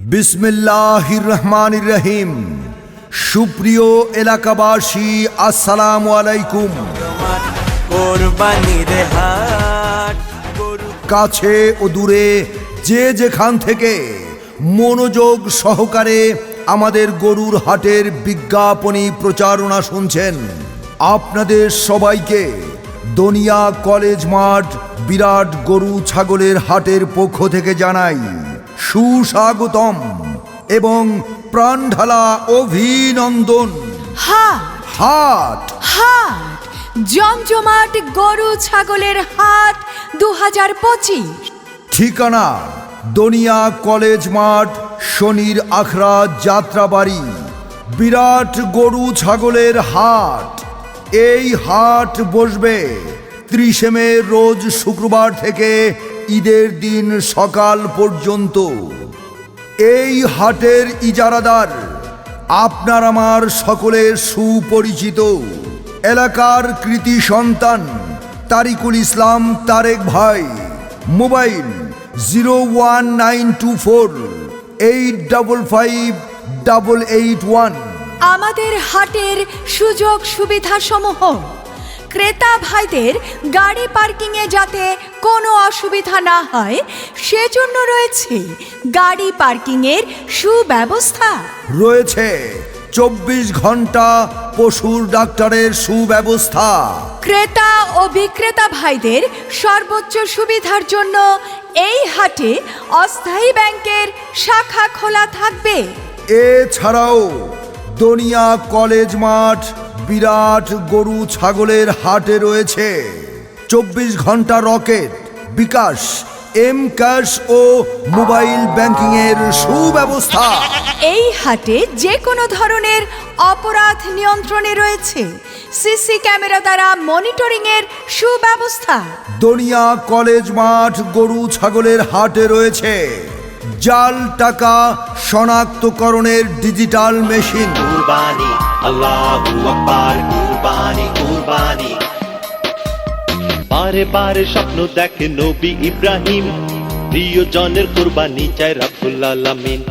বিসমিল্লাহির রহমানির রহিম। সুপ্রিয় এলাকাবাসী, আসসালামু আলাইকুম। কাছে ও দূরে যে যেখান থেকে মনোযোগ সহকারে আমাদের গরুর হাটের বিজ্ঞাপনী প্রচারণা শুনছেন, আপনাদের সবাইকে দনিয়া কলেজ মাঠ বিরাট গরু ছাগলের হাটের পক্ষ থেকে জানাই সুস্বাগতম এবং প্রাণঢালা অভিনন্দন। হাট জমজমাট গরু ছাগলের হাট 2025। ঠিকানা দনিয়া কলেজ মাঠ, শনির আখড়া, যাত্রাবাড়ি। বিরাট গরু ছাগলের হাট। এই হাট বসবে 30 মে রোজ শুক্রবার থেকে ঈদের দিন সকাল পর্যন্ত। এই হাটের ইজারাদার আপনার আমার সকলের সুপরিচিত এলাকার কৃতি সন্তান তারিকুল ইসলাম তারেক ভাই। মোবাইল 01924855881। আমাদের হাটের সুযোগ সুবিধা সমূহ: ক্রেতা ভাইদের গাড়ি পার্কিংয়ে যাতে কোনো অসুবিধা না হয় সেজন্য রয়েছে গাড়ি পার্কিংয়ের সুব্যবস্থা। রয়েছে 24 ঘন্টা পশুর ডাক্তারের সুব্যবস্থা। ক্রেতা ও বিক্রেতা ভাইদের সর্বোচ্চ সুবিধার জন্য এই হাটে অস্থায়ী ব্যাংকের শাখা খোলা থাকবে। এছাড়াও দনিয়া কলেজ মাঠ বিরাট গরু ছাগলের হাটে রয়েছে 24 ঘন্টা রকেট, বিকাশ, এম ক্যাশ ও মোবাইল ব্যাংকিং এর সুব্যবস্থা। এই হাটে যে কোনো ধরনের অপরাধ নিয়ন্ত্রণে রয়েছে সিসি ক্যামেরা দ্বারা মনিটরিং এর সুব্যবস্থা। দনিয়া কলেজ মাঠ গরু ছাগলের হাটে রয়েছে জাল টাকা শনাক্তকরণের ডিজিটাল মেশিন। কুরবানি, আল্লাহু আকবার, কুরবানি কুরবানি। বারে বারে স্বপ্ন দেখে নবী ইব্রাহিম, প্রিয়জনের কুরবানি চায় রব্বুল আলামিন।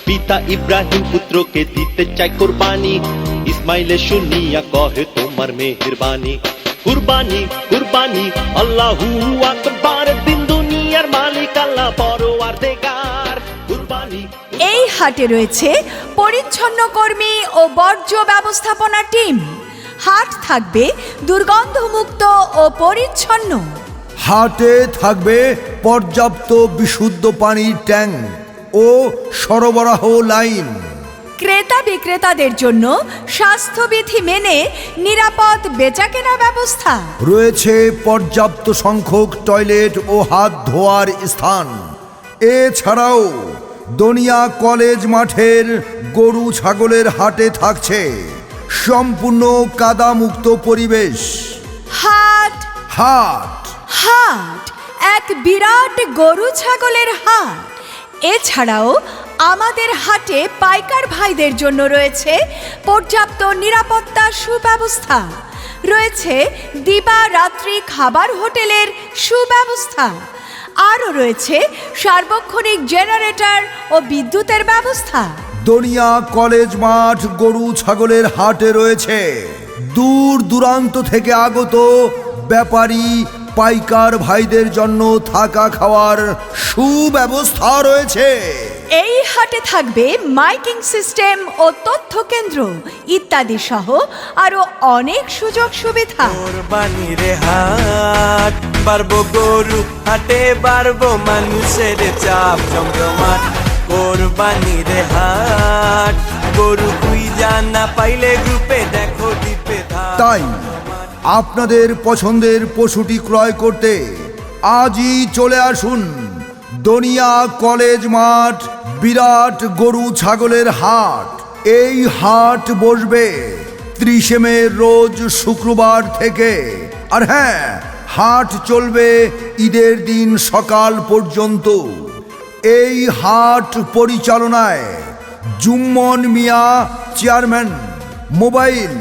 পিতা ইব্রাহিম পুত্রকে দিতে চায় কুরবানি, ইসমাইলে শুনিয়া কহে তোমার মেহেরবানি। কুরবানি কুরবানি, আল্লাহু আকবার, দিন দুনিয়ার মালিক আল্লাহ পরওয়ারদিগার। কুরবানি। এই হাটে রয়েছে পরিচ্ছন্ন কর্মী ও বর্জ্য ব্যবস্থাপনা টিম। হাট থাকবে দুর্গন্ধমুক্ত ও পরিচ্ছন্ন। হাটে থাকবে পর্যাপ্ত বিশুদ্ধ পানির ট্যাঙ্ক ও সরবরাহ লাইন। ক্রেতা বিক্রেতাদের জন্য স্বাস্থ্যবিধি মেনে নিরাপদ বেচাকেনা ব্যবস্থা। রয়েছে পর্যাপ্ত সংখ্যক টয়লেট ও হাত ধোয়ার স্থান। এছাড়াও দনিয়া কলেজ মাঠের গরু ছাগলের হাটে থাকছে সম্পূর্ণ কাদামুক্ত পরিবেশ। হাট হাট হাট এক বিরাট গরু ছাগলের হাট। এছাড়াও আমাদের হাটে পাইকার ভাইদের জন্য রয়েছে পর্যাপ্ত নিরাপত্তা সুব্যবস্থা। রয়েছে দিবা রাত্রি খাবার হোটেলের সুব্যবস্থা। আরও রয়েছে সার্বক্ষণিক জেনারেটর ও বিদ্যুতের ব্যবস্থা। দনিয়া কলেজ মাঠ গরু ছাগলের হাটে রয়েছে দূর দূরান্ত থেকে আগত ব্যাপারী পাইকার ভাইদের জন্য থাকা খাওয়ার সুব্যবস্থা রয়েছে। এই হাটে থাকবে মাইকিং সিস্টেম ও তথ্য কেন্দ্র ইত্যাদি সহ আরো অনেক সুযোগ সুবিধা। কুরবানির হাট, বাড়বো গরু হাটে, বাড়বো মানুষের চাপ জমজমাট। কুরবানির হাট, গরু খুঁজা না পাইলে গ্রুপে দেখো দিবে ধার। তাই আপনাদের পছন্দের পশুটি ক্রয় করতে আজই চলে আসুন দনিয়া কলেজ মাঠ বিরাট গরু ছাগলের হাট। এই হাট বসবে 30 মে রোজ শুক্রবার থেকে। আর হ্যাঁ, হাট চলবে ঈদের দিন সকাল পর্যন্ত। এই হাট পরিচালনায় জুম্মন মিয়া চেয়ারম্যান। মোবাইল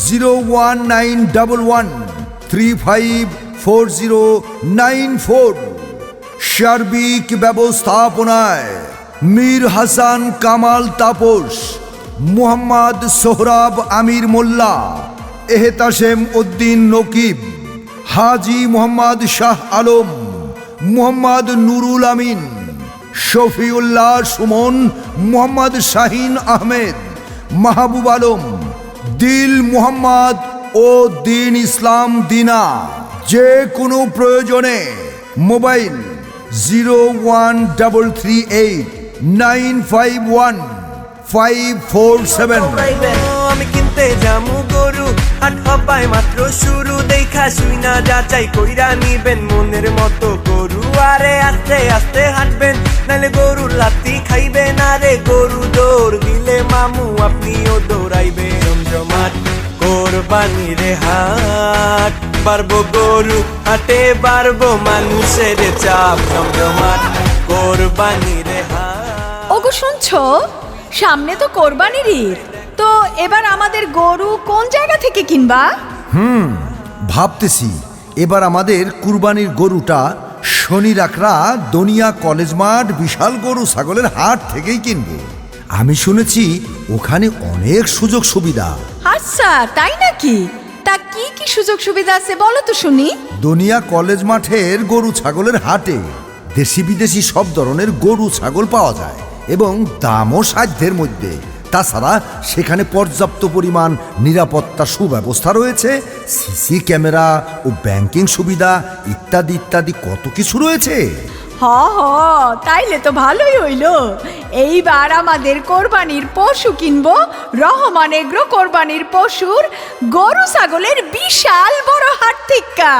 01911354094। সার্বিক ব্যবস্থাপনায় মীর হাসান কামাল তাপস, মুহাম্মদ সোহরাব আমির মোল্লা, এহতাসেম উদ্দিন নকিব, হাজি মোহাম্মদ শাহ আলম, মোহাম্মদ নুরুল আমিন, শফিউল্লাহ সুমন, মোহাম্মদ শাহিন আহমেদ, মাহবুব আলম, দিল মোহাম্মদ ও দিন ইসলাম দিনা। যে কোনো প্রয়োজনে মোবাইল 01338951547। আমি কিনতে যামু গরু, হাট হবাই মাত্র শুরু, দেখা শুই না যাচাই কইরা নিবেন মনের মতো গরু। আরে আস্তে আস্তে হাঁটবেন, নালে গরুর লাত্তি খাইবেন। আরে গরু দৌড় দিলে মামু আপনিও দৌড়াইবেন। জমজমাট কোরবানির হাট, বাড়বো গরু হাটে বাড়বো মানুষের চাপ। জমজমাট কোরবানির হাট। ওগো শুনছো, সামনে তো কোরবানির ঈদ, তো এবার আমাদের গরু কোন জায়গা থেকে কিনবা? ভাবতেছি এবার আমাদের কুরবানির গরুটা শনির আখড়া দনিয়া কলেজ মাঠ বিশাল গরু ছাগলের হাট থেকেই কিনবো। আমি শুনেছি ওখানে অনেক সুযোগ সুবিধা। আচ্ছা, তাই নাকি? তা কি কি সুযোগ সুবিধা আছে বলো তো শুনি। দনিয়া কলেজ মাঠের গরু ছাগলের হাটে দেশি বিদেশি সব ধরনের গরু ছাগল পাওয়া যায় এবং দামও সাধ্যের মধ্যে। তাছাড়া সেখানে পর্যাপ্ত পরিমাণ নিরাপত্তা সুব্যবস্থা রয়েছে, সিসি ক্যামেরা ও ব্যাংকিং সুবিধা ইত্যাদি ইত্যাদি কত কিছু রয়েছে। হ হ, তাইলে তো ভালোই হইল। এইবার আমাদের কোরবানির পশু কিনবো রহমান এগ্রো কোরবানির পশুর গরু ছাগলের বিশাল বড় হাট থেকে।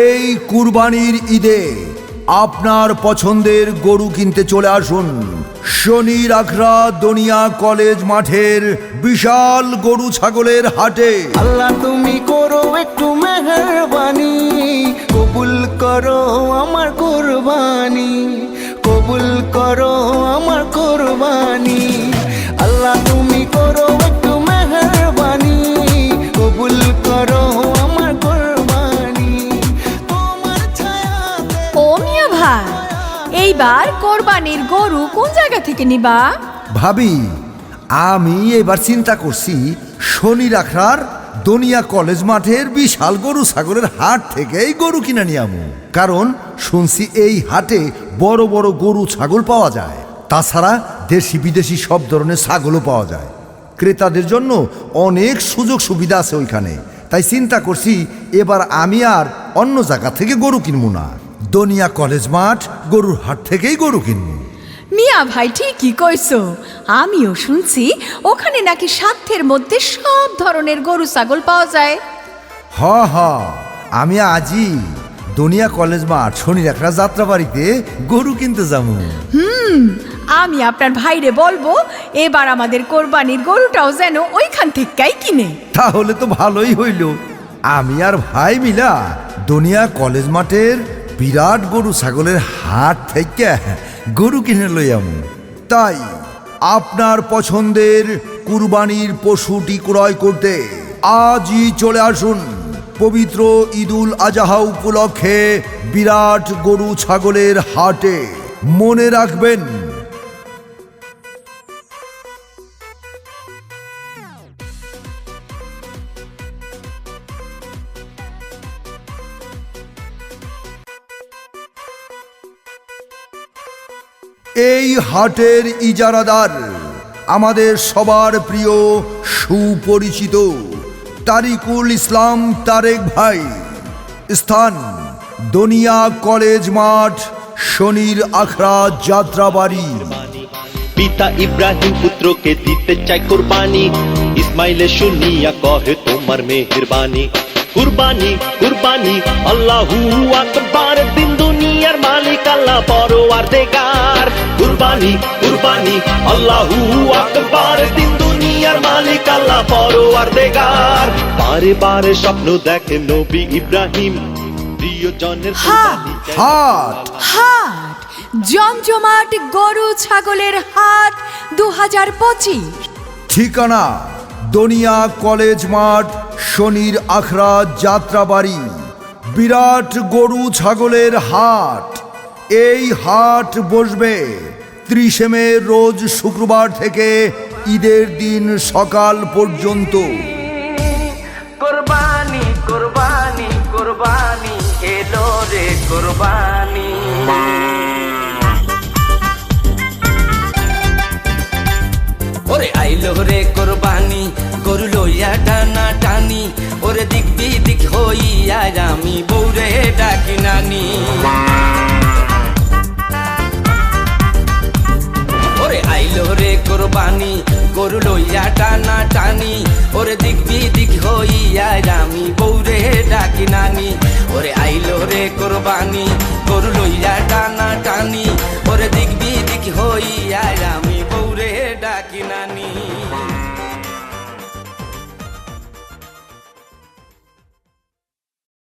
এই কুরবানির ঈদে আপনার পছন্দের গরু কিনতে চলে আসুন শনির আখড়া দনিয়া কলেজ মাঠের বিশাল গরু ছাগলের হাটে। আল্লাহ তুমি করো একটু মেহেরবানি, কবুল করো আমার কুরবানি, কবুল করো আমার কুরবানি। আল্লাহ তুমি করো একটু মেহেরবানি, কবুল করো আমার কুরবানি। তোমার ছায়াতে ও মিয়া ভাই, এইবার কোরবানির গরু কোন জায়গা থেকে নিবা? ভাবি, আমি এবার চিন্তা করছি শনির আখড়ার দনিয়া কলেজ মাঠের বিশাল গরু ছাগলের হাট থেকেই গরু কিনে নিয়ে আমু। কারণ শুনছি এই হাটে বড় বড় গরু ছাগল পাওয়া যায়, তাছাড়া দেশি বিদেশি সব ধরনের ছাগলও পাওয়া যায়। ক্রেতাদের জন্য অনেক সুযোগ সুবিধা আছে ওইখানে। তাই চিন্তা করছি এবার আমি আর অন্য জায়গা থেকে গরু কিনবো না, দনিয়া কলেজ মাঠ গরুর হাট থেকেই গরু কিনবো। মিয়া ভাই ঠিকই কইছো, আমিও শুনছি ওখানে নাকি সাধ্যের মধ্যে সব ধরনের গরু ছাগল পাওয়া যায়। হ হ, আমি আজই দনিয়া কলেজ মাঠ শনির একটা যাত্রা বাড়িতে গরু কিনতে যাবো। আমি আপনার ভাইরে বলবো এবার আমাদের কোরবানির গরুটাও যেন ওইখান থেকেই কিনে। তাহলে তো ভালোই হইল, আমি আর ভাই মিলা দনিয়া কলেজ মাঠের বিরাট গরু ছাগলের হাট থেকে গরু কিনে লইয়ামু। তাই আপনার পছন্দের কুরবানির পশুটি ক্রয় করতে আজই চলে আসুন পবিত্র ঈদুল আজহা উপলক্ষে বিরাট গরু ছাগলের হাটে। মনে রাখবেন, এই হাটের ইজারাদার আমাদের সবার প্রিয় সুপরিচিত তারিকুল ইসলাম তারেক ভাই। স্থান দনিয়া কলেজ মাঠ শনির আখড়া যাত্রাবাড়ি। পিতা ইব্রাহিম পুত্রকে দিতে চায় কুরবানি, ইসমাইলে শুনিয়া কহে তোমার মেহেরবানি। কুরবানি কুরবানি আল্লাহু আকবার, দিন দুনিয়ার মালিক আল্লাহ পরওয়ারদিগার। কুরবানি কুরবানি আল্লাহু আকবার, দিন দুনিয়ার মালিক আল্লাহ পরওয়ারদিগার। বারে বারে স্বপ্ন দেখে নবী ইব্রাহিম, প্রিয়জনের কুরবানি চায়। হাট হাট জমজমাট গরু ছাগলের হাট 2025। ঠিকানা দনিয়া কলেজ মাঠ শনির আখড়া যাত্রাবাড়ি। বিরাট গরু ছাগলের হাট। এই হাট বসবে 30 মে রোজ শুক্রবার থেকে ঈদের দিন সকাল পর্যন্ত। কোরবানি কোরবানি কোরবানি এলো রে কোরবানি। ওরে আইলো রে কোরবানি গরু লইয়া টানা টানি, ওরে দিক বিদিক হইয়া আমি বৌরে ডাকি নানি। ওরে আইলো রে কোরবানি গরু লইয়া টানা টানি, ওরে দিক বিদিক হইয়া আমি বৌরে ডাকি নানি। ওরে আইলো রে কোরবানি গরু লইয়া টানা টানি,